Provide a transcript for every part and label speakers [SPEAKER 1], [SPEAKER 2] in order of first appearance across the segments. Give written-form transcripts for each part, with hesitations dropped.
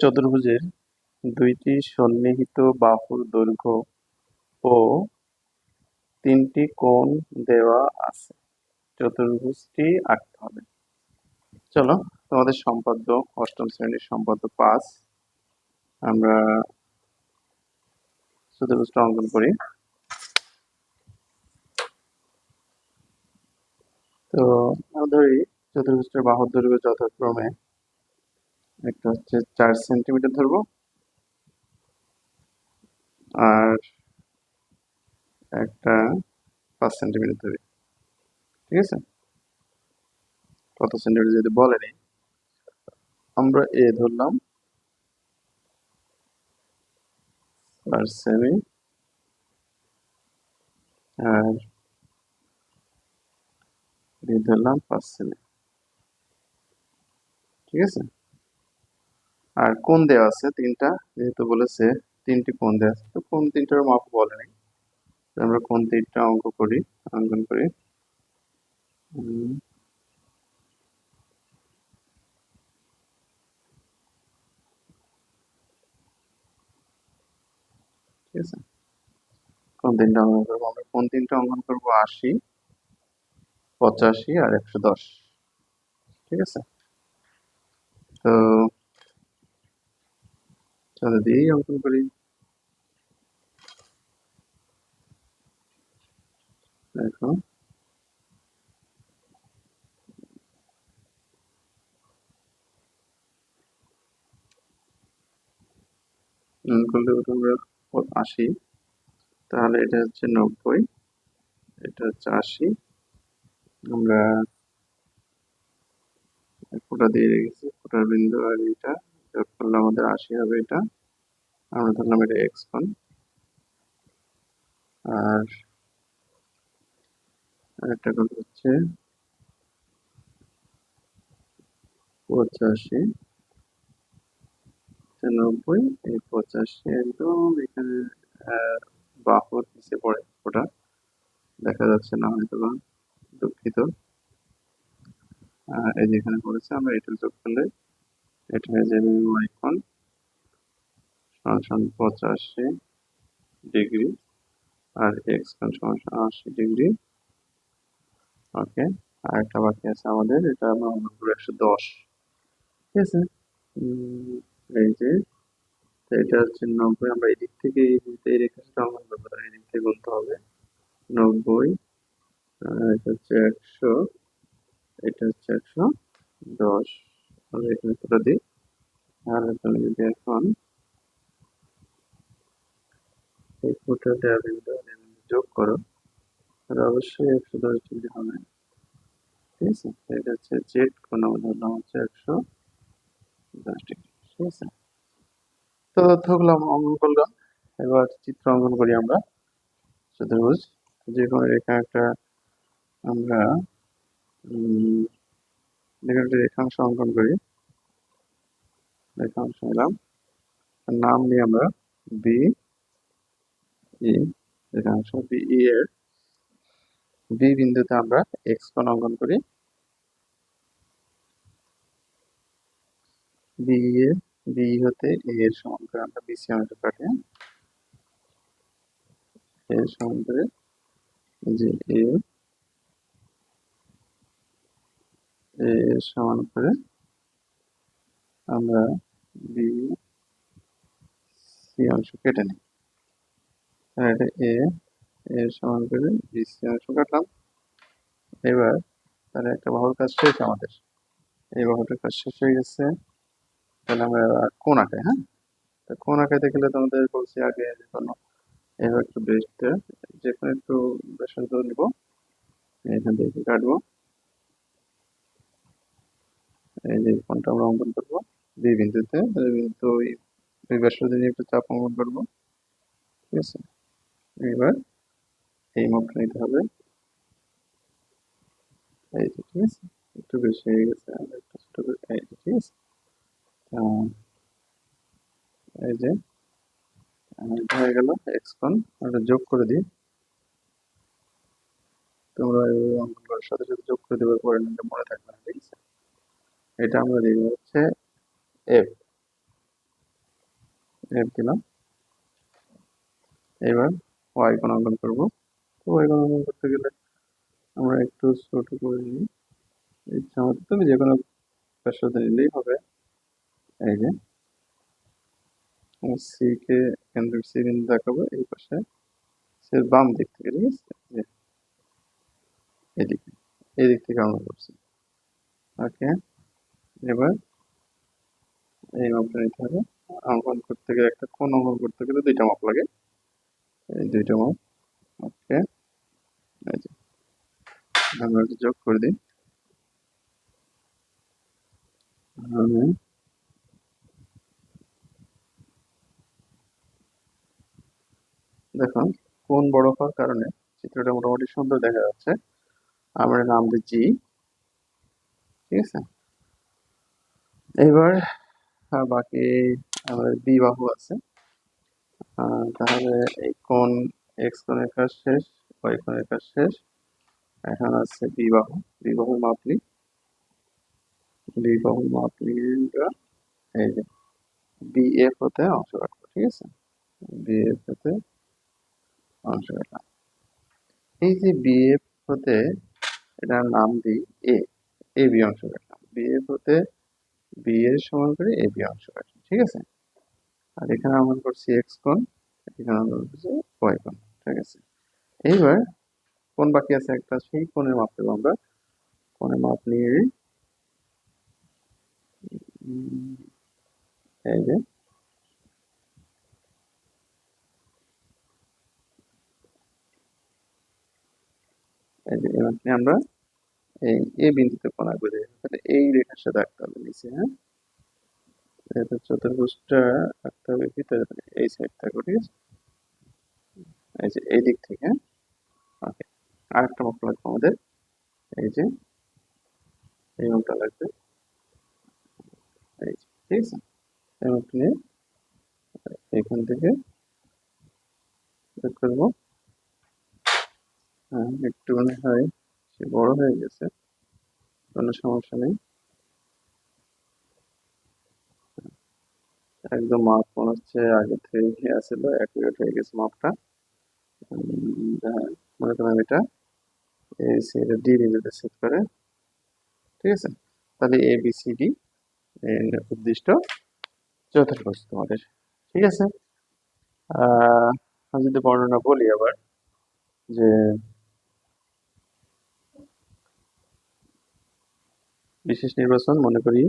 [SPEAKER 1] চতুর্ভুজের দুইটি সন্নিহিত বাহুর দৈর্ঘ্য ও তিনটি কোণ দেওয়া আছে। চতুর্ভুজটি আঁকতে হবে। চলো, তোমাদের সম্পাদ্য অষ্টম শ্রেণীর সম্পাদ্য 5 আমরা চতুর্ভুজটা অঙ্কন করি। তো ধরি চতুর্ভুজটার বাহুর দৈর্ঘ্য যথাক্রমে একটা হচ্ছে 4 সেন্টিমিটার ধরবো, আর একটা 5 সেন্টিমিটার ধরি। ঠিক আছে, কত সেন্টিমিটার যদি বলেনি, আমরা এ ধরলাম 4 সেমি, আর বি ধরলাম 5 সেমি। ঠিক আছে, আর কোণ দেওয়া আছে তিনটা, যেহেতু বলেছে তিনটি কোণ দেওয়া আছে, তো কোণ তিনটার মাপ বলেনি, আমরা কোণ তিনটা অঙ্কন করি। ঠিক আছে, কোণ তিনটা অঙ্কন করবো। আমরা কোণ তিনটা অঙ্কন করবো 80, 85 আর 110। ঠিক আছে, তো চলো দিয়েই অঙ্কন করি। দেখো, করলে তোমরা 80, তাহলে এটা হচ্ছে 90, এটা হচ্ছে 80। আমরা ফোঁটা দিয়ে রেখেছি, ফোঁটার বিন্দু আর এটা যোগ করলে আমাদের 80 হবে। এটা আমরা ধরলাম এটা এক্স কোণ, আর আরেকটা কোণ হচ্ছে 85, 90, এই 85 একদম এখানে বাহুর নিচে পড়ে, ওটা দেখা যাচ্ছে না হয়তো বা, দুঃখিত। এই যেখানে পড়েছে, আমরা এটা যোগ করলে এটা হয়ে যাবে ওয়াই কোণ সমান 85 ডিগ্রি, আর এক্স কোণ সমান 80 ডিগ্রি। ওকে, আর একটা বাকি আছে আমাদের, এটা আমরা অঙ্কন করবো 110। ঠিক আছে, এই যে, তো এটা হচ্ছে 90, আমরা এদিক থেকে এই রেখাটা অঙ্কন করবো, তাহলে এদিক থেকে গুনতে হবে 90, এটা হচ্ছে 100, এটা হচ্ছে 110। আমরা এখানে ফোঁটা দিই, আর তুমি যদি এখন এই ফোঁটা দেওয়া বিন্দু যোগ করো, তাহলে অবশ্যই 110 ডিগ্রি হবে। ঠিক আছে, এটা হচ্ছে জেড কোণ, আমরা ধরলাম হচ্ছে 110 ডিগ্রি। ঠিক আছে, তো তথ্যগুলো অঙ্কন করলাম। এবার চিত্র অঙ্কন করি আমরা। চতুর্ভুজ, যে কোনো রেখা একটা আমরা রেখাংশ অঙ্কন করি। রেখাংশ নিলাম, নাম নিই আমরা বি ই। রেখাংশ বি ই এর বি বিন্দুতে আমরা এক্স কোণ অঙ্কন করি। বি হতে এ এর সমান করে আমরা বিসি অংশ কাটি, এর সমান করে যে এ এর সমান করে আমরা বি সি অংশ কেটে নিই। এটা এ এর সমান করে বি সি অংশ কাটলাম। এবার তাহলে একটা বাহুর কাজ শেষ আমাদের, এই বাহুটার কাজ শেষ হয়ে গেছে। তাহলে আমরা কোণ আঁকাই। হ্যাঁ, তো কোণ আঁকাইতে গেলে তোমাদের বলছি আগে যে কোনো এবার একটু বেস্ট, যে কোনো একটু ব্যাসার্ধ নিব, এখান থেকে কাটবো। এই যে কোণটা আমরা অঙ্কন করবো বি বিন্দুতে, তো ওই ব্যাসার্ধ নিয়ে একটু চাপ অঙ্কন করবো। ঠিক আছে, এবার এই মাপটা নিতে হবে, এই যে। ঠিক আছে, একটু বেশি হয়ে গেছে, আমরা একটু ছোট করে, এই যে। ঠিক আছে, এই যে এটা হয়ে গেল এক্স কোণ। আমরা যোগ করে দিই, তোমরা অঙ্কন করার সাথে সাথে যোগ করে দেওয়ার পরে মনে থাকবে না। ঠিক আছে, এটা আমরা দিব হচ্ছে এফ। এফ দিলাম। এবার ওয়াই কোণ অঙ্কন করবো। তো ওয়াই কোণ অঙ্কন করতে গেলে আমরা একটু ছোট করে নিই, ইচ্ছা মতো তুমি যে কোনো ব্যাসার্ধ নিলেই হবে। এই যে সি কে কেন্দ্র সি বিন্দু দেখাবো এই পাশে, সে বাম দিক থেকে, ঠিক আছে, যে এদিকে, এই দিক থেকে অঙ্কন করছি। ওকে, এবার এই মাপটা নিতে হবে। অঙ্কন করতে গেলে একটা কোণ অঙ্কন করতে গেলে দুইটা মাপ লাগে, এই দুইটা মাপ। ওকে, এই যে আমরা যোগ করে দিই। আমি দেখুন কোণ বড় হওয়ার কারণে চিত্রটা মোটামুটি সুন্দর দেখা যাচ্ছে। আমরা নাম দিচ্ছি, ঠিক আছে। এবার বাকি আমাদের বি বাহু আছে। তাহলে এই কোণ এক্স কোণের কাজ শেষ, ওয়াই কোণের কাজ শেষ। এখন আছে বি বাহু। বি বাহুর মাপ নিই। বি বাহুর মাপ নিয়ে আমরা এই যে বি এফ হতে অংশ কাটবো, ঠিক আছে। বি এফ হতে অংশ কাটলাম। এই যে বি এফ হতে এটার নাম দিই এ, এ বি অংশ কাটলাম। বি এফ হতে বি এর সমান করে এ বি অংশ কাটলাম, ঠিক আছে। আর এখানে আমরা করছি এক্স কোণ, এখানে আমরা করছি ওয়াই কোণ, ঠিক আছে। এইবার কোণ বাকি আছে একটা, সেই কোণের মাপ দেবো আমরা। কোণের মাপ নিয়ে এই যে এই মাপ নিয়ে আমরা এই এ বিন্দুতে কোণ আঁকবো। তাহলে এই রেখার সাথে আঁকতে হবে নিচে, হ্যাঁ। এটা চতুর্ভুজটা আঁকতে হবে ভিতরে, এই সাইড থাকবে, ঠিক আছে। এই যে এই দিক থেকে, ওকে। আরেকটা মাপ লাগবে আমাদের, এই যে এই মাপটা লাগবে, এই যে, ঠিক আছে। এই মাপটা নিয়ে এখান থেকে বের করবো। হ্যাঁ, একটুখানি হয়, সে বড় হয়ে গেছে, কোনো সমস্যা নেই। একদম মাপ মনে হচ্ছে আগে থেকে আসলে অ্যাকুরেট হয়ে গেছে মাপটা। হ্যাঁ, মনে করেন এটা এই এটা ডি বিন্দুতে সেট করে, ঠিক আছে। তাহলে এ বি সি ডি উদ্দিষ্ট চতুর্ভুজ তোমাদের, ঠিক আছে। আমি যদি বর্ণনা বলি আবার, যে বিশেষ নির্বাচন মনে করি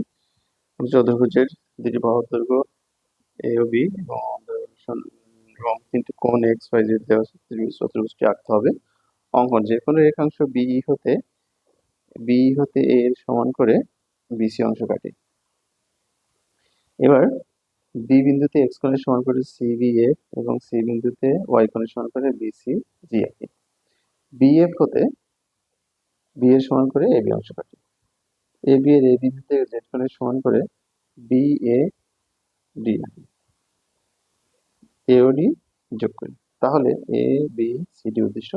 [SPEAKER 1] চতুর্ভুজের দুটি বাহুর দৈর্ঘ্য এ ও বি এবং কিন্তু কোণ এক্স ওয়াই জেড দেওয়া আছে, চতুর্ভুজটি আঁকতে হবে। অঙ্কন যে কোনো রেখাংশ বি হতে এ এর সমান করে বিসি অংশ কাটে। এবার বি বিন্দুতে এক্স কোণের সমান করে সি বি এফ এবং সি বিন্দুতে ওয়াই কোণের সমান করে বিসি জি আঁকি। বি এফ হতে বি এর সমান করে এ বি অংশ কাটে। এ বি এর এ বিন্দুতে জেড কোণের সমান করে বি এ ডি আঁকি। এ ও ডি যোগ করি, তাহলে এ বি সি ডি উদ্দেশ্য